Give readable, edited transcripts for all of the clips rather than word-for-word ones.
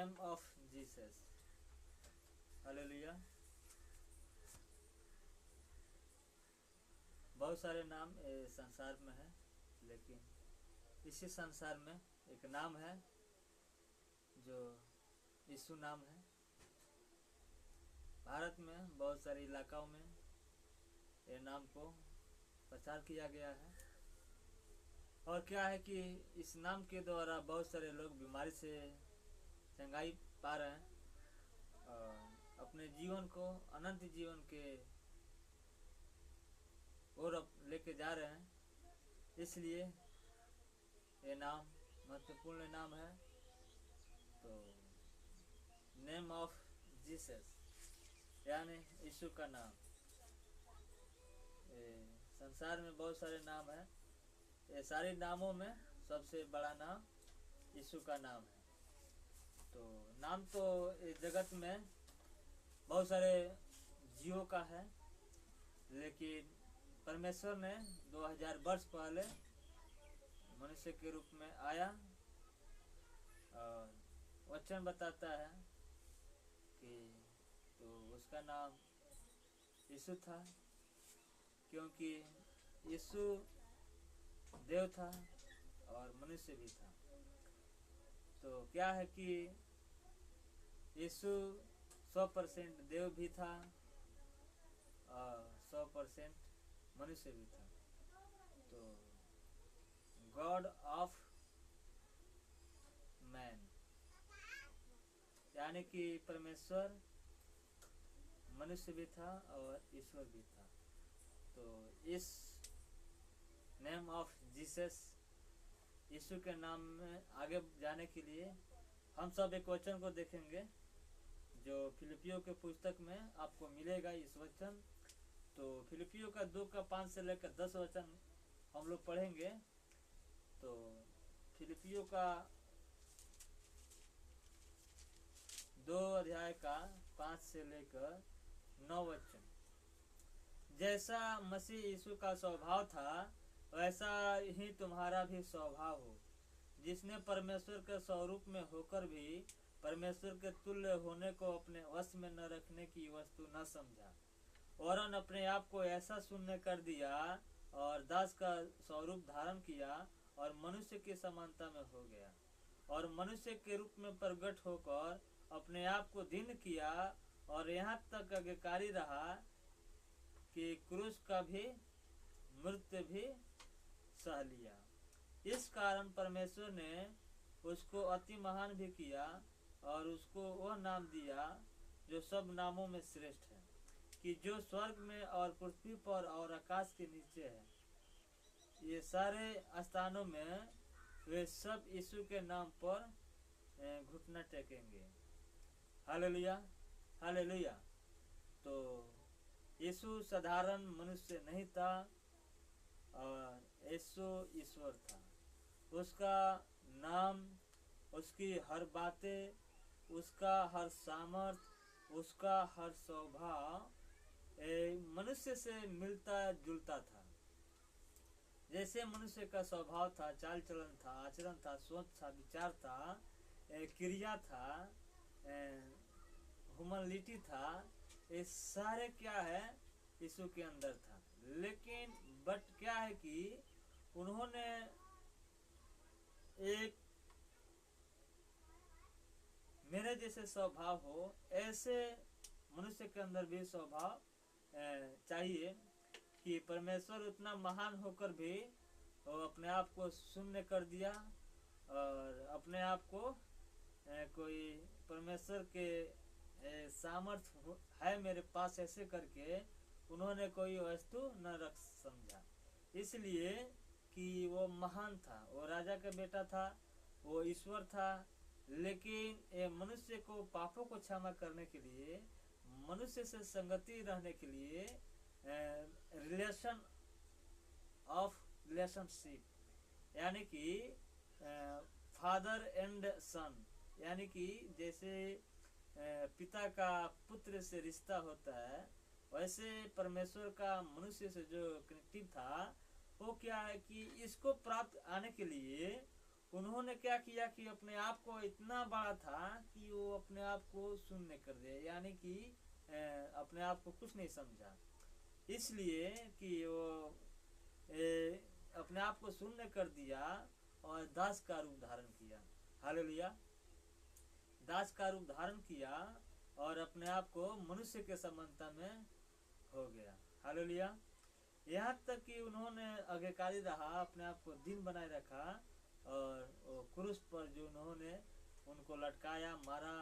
Name of Jesus. Hallelujah. बहुत सारे नाम संसार में है, लेकिन इसी संसार में एक नाम है जो यीशु नाम है। भारत में बहुत सारे इलाकाओं में ये नाम को प्रचार किया गया है। और क्या है कि इस नाम के द्वारा बहुत सारे लोग बीमारी से चंगाई पा रहे हैं और अपने जीवन को अनंत जीवन के ओर लेके जा रहे हैं। इसलिए ये नाम महत्वपूर्ण नाम है। तो नेम ऑफ जीसस यानी यीशु का नाम। संसार में बहुत सारे नाम हैं, ये सारे नामों में सबसे बड़ा नाम यीशु का नाम है। तो नाम तो इस जगत में बहुत सारे जीवों का है, लेकिन परमेश्वर ने 2000 वर्ष पहले मनुष्य के रूप में आया और वचन बताता है कि तो उसका नाम यीशु था, क्योंकि यीशु देव था और मनुष्य भी था। तो क्या है कि यीशु 100% देव भी था और 100% मनुष्य भी था। तो गॉड ऑफ मैन यानी कि परमेश्वर मनुष्य भी था और ईश्वर भी था। तो इस नेम ऑफ जीसस यीशु के नाम में आगे जाने के लिए हम सब एक वचन को देखेंगे जो फिलिपियों के पुस्तक में आपको मिलेगा। इस वचन तो फिलिपियों का 2:5 से लेकर 10 वचन हम लोग पढ़ेंगे। तो फिलिपियों का 2 अध्याय का 5 से लेकर 9 वचन। जैसा मसीह यीशु का स्वभाव था वैसा ही तुम्हारा भी स्वभाव हो, जिसने परमेश्वर के स्वरूप में होकर भी परमेश्वर के तुल्य होने को अपने वश में न रखने की वस्तु न समझा, वरन अपने आप को ऐसा शून्य कर दिया और दास का स्वरूप धारण किया और मनुष्य की समानता में हो गया और मनुष्य के रूप में प्रकट होकर अपने आप को दीन किया और यहाँ तक आज्ञाकारी रहा कि क्रूस का भी मृत्यु भी सह लिया। इस कारण परमेश्वर ने उसको अति महान भी किया और उसको वह नाम दिया जो सब नामों में श्रेष्ठ है, कि जो स्वर्ग में और पृथ्वी पर और आकाश के नीचे है, ये सारे स्थानों में वे सब यीशु के नाम पर घुटना टेकेंगे। Hallelujah, hallelujah. तो यीशु साधारण मनुष्य नहीं था और यीशु ईश्वर था। उसका नाम, उसकी हर बातें, उसका हर सामर्थ, उसका हर स्वभाव मनुष्य से मिलता जुलता था। जैसे मनुष्य का स्वभाव था, चाल चलन था, आचरण था, सोच था, विचार था, क्रिया था, ह्यूमैनिटी था, ये सारे क्या है यीशु के अंदर था। लेकिन बट क्या है कि उन्होंने एक मेरे जैसे स्वभाव हो ऐसे मनुष्य के अंदर भी स्वभाव चाहिए कि परमेश्वर उतना महान होकर भी वो अपने आप को शून्य कर दिया और अपने आप को कोई परमेश्वर के सामर्थ्य है मेरे पास ऐसे करके उन्होंने कोई वस्तु न रख समझा, इसलिए कि वो महान था, वो राजा का बेटा था, वो ईश्वर था। लेकिन मनुष्य को पापों को क्षमा करने के लिए, मनुष्य से संगति रहने के लिए रिलेशनशिप यानी कि फादर एंड सन, यानी कि जैसे पिता का पुत्र से रिश्ता होता है, वैसे परमेश्वर का मनुष्य से जो कनेक्टिव था वो क्या है कि इसको प्राप्त आने के लिए उन्होंने क्या किया कि अपने आप को इतना बड़ा था कि वो अपने आप को शून्य कर दिया, यानी कि अपने आप को कुछ नहीं समझा, इसलिए कि वो अपने आप को शून्य कर दिया और दास का रूप धारण किया। हालेलुया। दास का रूप धारण किया और अपने आप को मनुष्य के समानता में हो गया। हालेलुया। यहाँ तक कि उन्होंने आज्ञाकारी रहा, अपने आप को दीन बनाए रखा, और क्रूस पर जो उन्होंने उनको लटकाया, मारा,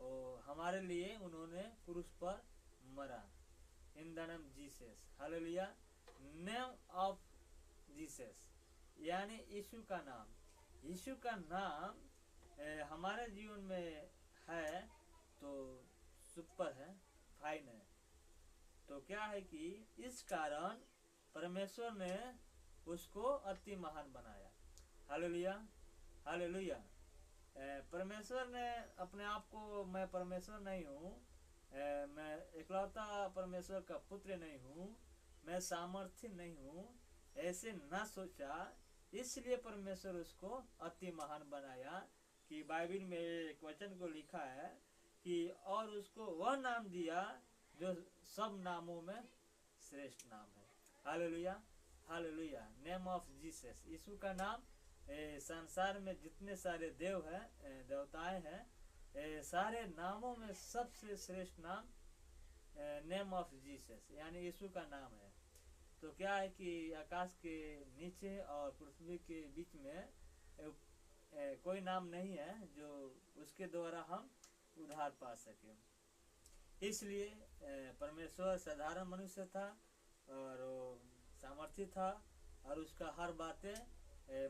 और हमारे लिए उन्होंने क्रूस पर मरा। In the name Jesus. Hallelujah. Name of Jesus यानी यीशु का नाम। यीशु का नाम हमारे जीवन में है तो सुपर है, फाइन है। तो क्या है कि इस कारण परमेश्वर ने उसको अति महान बनाया। हालेलुया। हालेलुया। परमेश्वर ने अपने आप को, मैं परमेश्वर नहीं हूँ, मैं इकलौता परमेश्वर का पुत्र नहीं हूँ, मैं सामर्थ्य नहीं हूँ, ऐसे ना सोचा। इसलिए परमेश्वर उसको अति महान बनाया कि बाइबल में एक वचन को लिखा है कि और उसको वह नाम दिया जो सब नामों में श्रेष्ठ नाम है। Hallelujah. Hallelujah. Name of Jesus. यीशु का नाम संसार में जितने सारे देव हैं, देवताएं हैं, सारे नामों में सबसे श्रेष्ठ नाम नेम ऑफ जीसस यानी यीशु का नाम है। तो क्या है कि आकाश के नीचे और पृथ्वी के बीच में कोई नाम नहीं है जो उसके द्वारा हम उद्धार पा सके। इसलिए परमेश्वर साधारण मनुष्य था और वो सामर्थ्य था और उसका हर बातें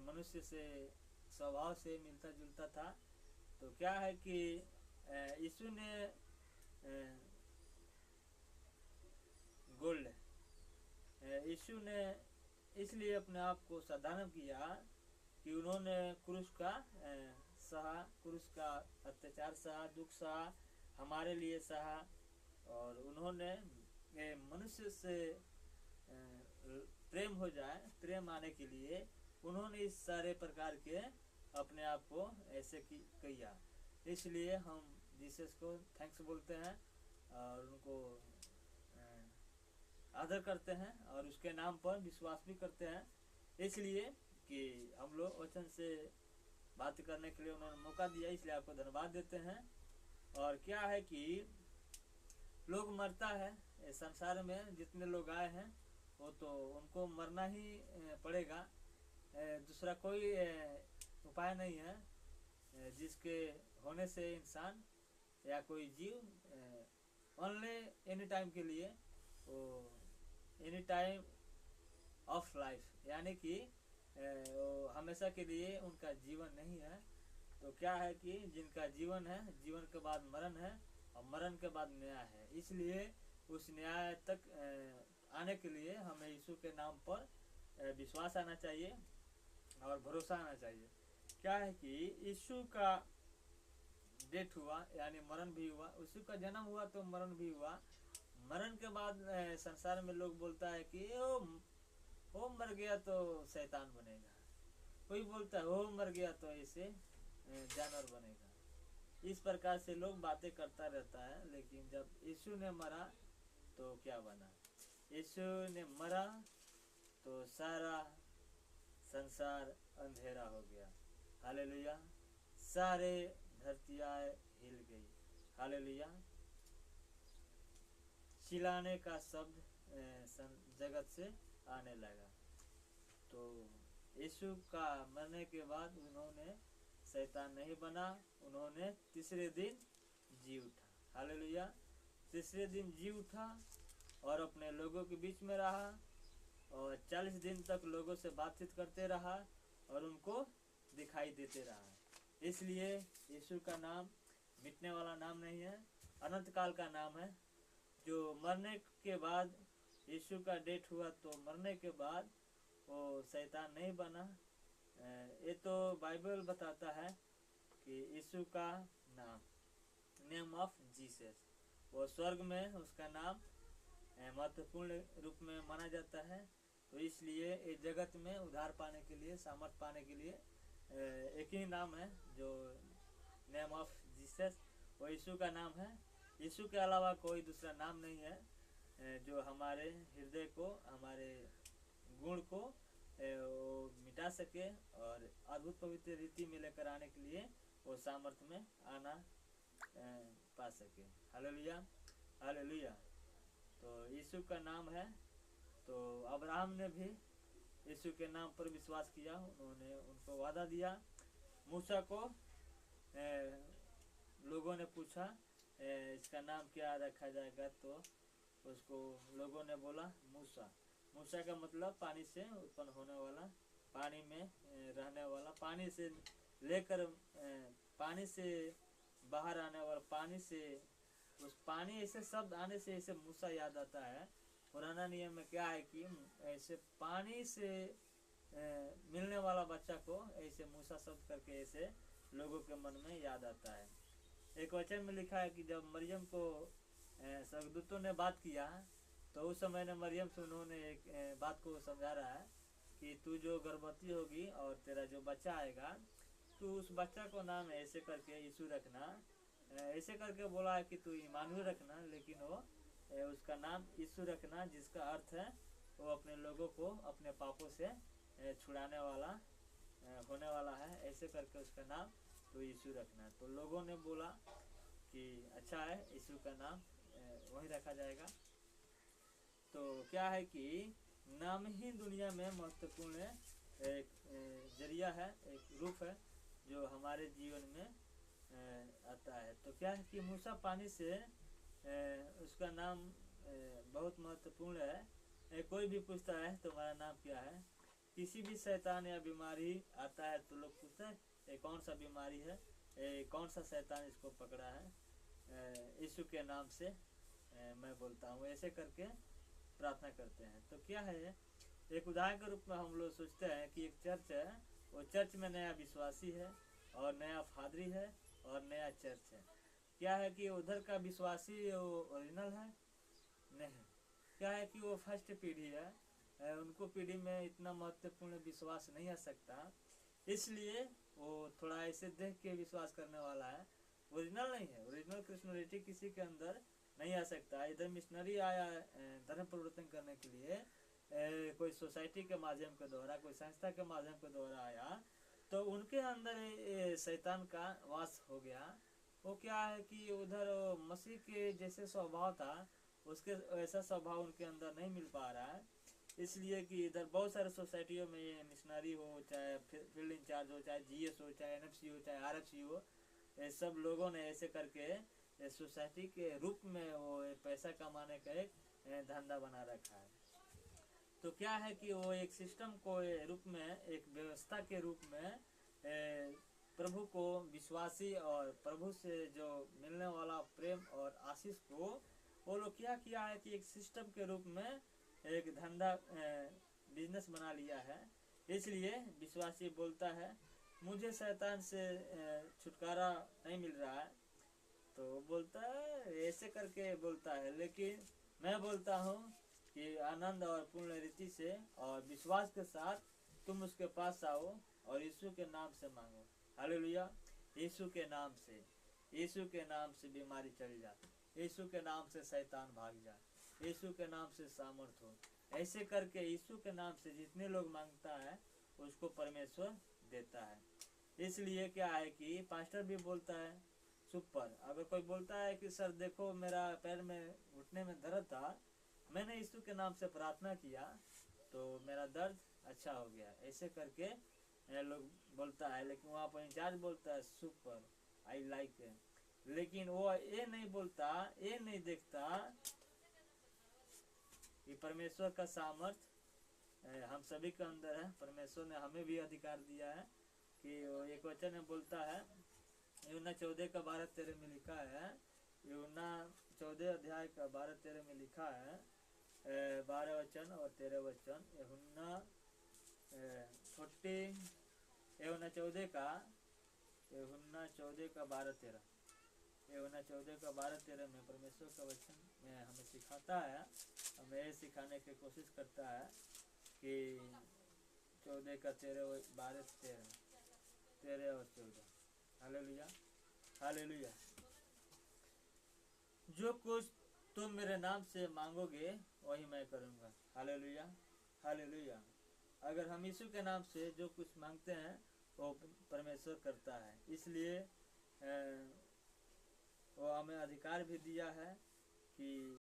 मनुष्य से स्वभाव से मिलता जुलता था। तो क्या है कि यीशु ने गोल्ड यीशु ने इसलिए अपने आप को साधारण किया कि उन्होंने क्रूस का सहा, क्रूस का अत्याचार सहा, दुख सहा, हमारे लिए सहा, और उन्होंने मनुष्य से प्रेम हो जाए, प्रेम आने के लिए उन्होंने इस सारे प्रकार के अपने आप को ऐसे किया। इसलिए हम जीसस को थैंक्स बोलते हैं और उनको आदर करते हैं और उसके नाम पर विश्वास भी करते हैं, इसलिए कि हम लोग वचन से बात करने के लिए उन्होंने मौका दिया, इसलिए आपको धन्यवाद देते हैं। और क्या है कि लोग मरता है संसार में, जितने लोग आए हैं वो तो उनको मरना ही पड़ेगा, दूसरा कोई उपाय नहीं है जिसके होने से इंसान या कोई जीव ओनली एनी टाइम के लिए, वो एनी टाइम ऑफ लाइफ यानी कि हमेशा के लिए उनका जीवन नहीं है। तो क्या है कि जिनका जीवन है, जीवन के बाद मरण है और मरण के बाद न्याय है, इसलिए उस न्याय तक आने के लिए हमें यीशु के नाम पर विश्वास आना चाहिए और भरोसा आना चाहिए। क्या है कि यीशु का डेथ हुआ यानी मरण भी हुआ, यीशु का जन्म हुआ तो मरण भी हुआ। मरण के बाद संसार में लोग बोलता है कि वो मर गया तो शैतान बनेगा, कोई बोलता है वो मर गया तो ऐसे जानवर बनेगा। इस प्रकार से लोग बातें करता रहता है, लेकिन जब यीशु ने मरा तो क्या बना? यीशु ने मरा तो सारा संसार अंधेरा हो गया। हालेलुया। सारे धरतियाँ हिल गई। हालेलुया। चिल्लाने का शब्द जगत से आने लगा। तो यीशु का मरने के बाद उन्होंने शैतान नहीं बना, उन्होंने तीसरे दिन जी उठा। हालेलुया। तीसरे दिन जी उठा और अपने लोगों के बीच में रहा और 40 दिन तक लोगों से बातचीत करते रहा और उनको दिखाई देते रहा। इसलिए यीशु का नाम मिटने वाला नाम नहीं है, अनंत काल का नाम है। जो मरने के बाद यीशु का डेथ हुआ तो मरने के बाद वो शैतान नहीं बना। ये तो बाइबल बताता है कि यीशु का नाम, नेम ऑफ जीसस, वो स्वर्ग में उसका नाम महत्वपूर्ण रूप में माना जाता है। तो इसलिए इस जगत में उद्धार पाने के लिए, सामर्थ पाने के लिए एक ही नाम है जो नेम ऑफ जीसस, वो यीशु का नाम है। यीशु के अलावा कोई दूसरा नाम नहीं है जो हमारे हृदय को, हमारे गुण को वो मिटा सके और अद्भुत पवित्र रीति में लेकर आने के लिए वो सामर्थ्य में आना पा सके। Hallelujah, hallelujah. तो यीशु का नाम है। तो अब्राहम ने भी यीशु के नाम पर विश्वास किया, उन्होंने उनको वादा दिया। मूसा को लोगों ने पूछा इसका नाम क्या रखा जाएगा, तो उसको लोगों ने बोला मूसा। मूसा का मतलब पानी से उत्पन्न होने वाला, पानी में रहने वाला, पानी से लेकर पानी से बाहर आने वाला, पानी से उस पानी ऐसे शब्द आने से ऐसे मूसा याद आता है। पुराना नियम में क्या है कि ऐसे पानी से मिलने वाला बच्चा को ऐसे मूसा शब्द करके ऐसे लोगों के मन में याद आता है। एक वचन में लिखा है कि जब मरियम को स्वर्गदूतों ने बात किया तो उस समय ने मरियम से उन्होंने एक बात को समझा रहा है कि तू जो गर्भवती होगी और तेरा जो बच्चा आएगा, तू उस बच्चा को नाम ऐसे करके यीशु रखना, ऐसे करके बोला है कि तू इमानुएल रखना, लेकिन वो उसका नाम यीशु रखना, जिसका अर्थ है वो अपने लोगों को अपने पापों से छुड़ाने वाला होने वाला है। ऐसे करके उसका नाम तो यीशु रखना। तो लोगों ने बोला कि अच्छा है, यीशु का नाम वही रखा जाएगा। तो क्या है कि नाम ही दुनिया में महत्वपूर्ण एक जरिया है, एक रूप है जो हमारे जीवन में आता है। तो क्या है कि मूसा पानी से उसका नाम बहुत महत्वपूर्ण है। कोई भी पूछता है तुम्हारा नाम क्या है, किसी भी शैतान या बीमारी आता है तो लोग पूछते हैं ये कौन सा बीमारी है, कौन सा शैतान इसको पकड़ा है। यीशु के नाम से मैं बोलता हूँ, ऐसे करके प्रार्थना करते हैं। तो क्या है, एक उदाहरण के रूप में हम लोग सोचते हैं कि एक चर्च है, वो चर्च में नया विश्वासी है और नया फादरी है और नया चर्च है। क्या है कि उधर का विश्वासी वो ओरिजिनल है नहीं, क्या है कि वो फर्स्ट पीढ़ी है, उनको पीढ़ी में इतना महत्वपूर्ण विश्वास नहीं आ सकता, इसलिए वो थोड़ा ऐसे देख के विश्वास करने वाला है, ओरिजिनल नहीं है। ओरिजिनल क्रिश्चियनिटी किसी के अंदर नहीं आ सकता। इधर मिशनरी आया धर्म परिवर्तन करने के लिए, कोई सोसाइटी के माध्यम के द्वारा, कोई संस्था के माध्यम के द्वारा आया, तो उनके अंदर शैतान का वास हो गया। वो क्या है कि उधर मसीह के जैसे स्वभाव था, उसके ऐसा स्वभाव उनके अंदर नहीं मिल पा रहा है, इसलिए कि इधर बहुत सारे सोसाइटियों में ये मिशनरी हो, चाहे फील्ड इंचार्ज हो, चाहे जीएस हो, चाहे एनएफसी हो, चाहे आरएफसी हो, ये सब लोगों ने ऐसे करके सोसाइटी के रूप में वो पैसा कमाने का एक धंधा बना रखा है। तो क्या है कि वो एक सिस्टम को रूप में, एक व्यवस्था के रूप में प्रभु को विश्वासी और प्रभु से जो मिलने वाला प्रेम और आशीष को वो लोग क्या किया है कि एक सिस्टम के रूप में एक धंधा बिजनेस बना लिया है। इसलिए विश्वासी बोलता है मुझे शैतान से छुटकारा नहीं मिल रहा है, तो बोलता है ऐसे करके बोलता है, लेकिन मैं बोलता हूँ कि आनंद और पूर्ण रीति से और विश्वास के साथ तुम उसके पास आओ और यीशु के नाम से मांगो। हालेलुया। यीशु के नाम से, यीशु के नाम से बीमारी चल जा, यीशु के नाम से शैतान भाग जा, यीशु के नाम से सामर्थ हो। ऐसे करके यीशु के नाम से जितने लोग मांगता है उसको परमेश्वर देता है। इसलिए क्या है कि पास्टर भी बोलता है सुपर, अगर कोई बोलता है कि सर देखो मेरा पैर में घुटने में दर्द था, मैंने यीशु के नाम से प्रार्थना किया तो मेरा दर्द अच्छा हो गया, ऐसे करके लोग बोलता है। लेकिन वहाँ पर इंचार्ज बोलता है सुपर, आई लाइक है। लेकिन वो ये नहीं बोलता, ये नहीं देखता कि परमेश्वर का सामर्थ हम सभी के अंदर है। परमेश्वर ने हमें भी अधिकार दिया है कि एक वचन में बोलता है, यूहन्ना 14:12-13 में लिखा है, यूहन्ना 14 अध्याय का 12-13 में लिखा है, 12 वचन और 13 वचन। यूहन्ना 14 का 12-13, यूहन्ना 14 का 12-13 में परमेश्वर का वचन में हमें सिखाता है, हमें सिखाने की कोशिश करता है कि 14 का 13 12-13 13 और 14। Hallelujah, hallelujah. जो कुछ तुम मेरे नाम से मांगोगे वही मैं करूँगा। Hallelujah, hallelujah. अगर हम यीशु के नाम से जो कुछ मांगते हैं वो परमेश्वर करता है। इसलिए वो हमें अधिकार भी दिया है कि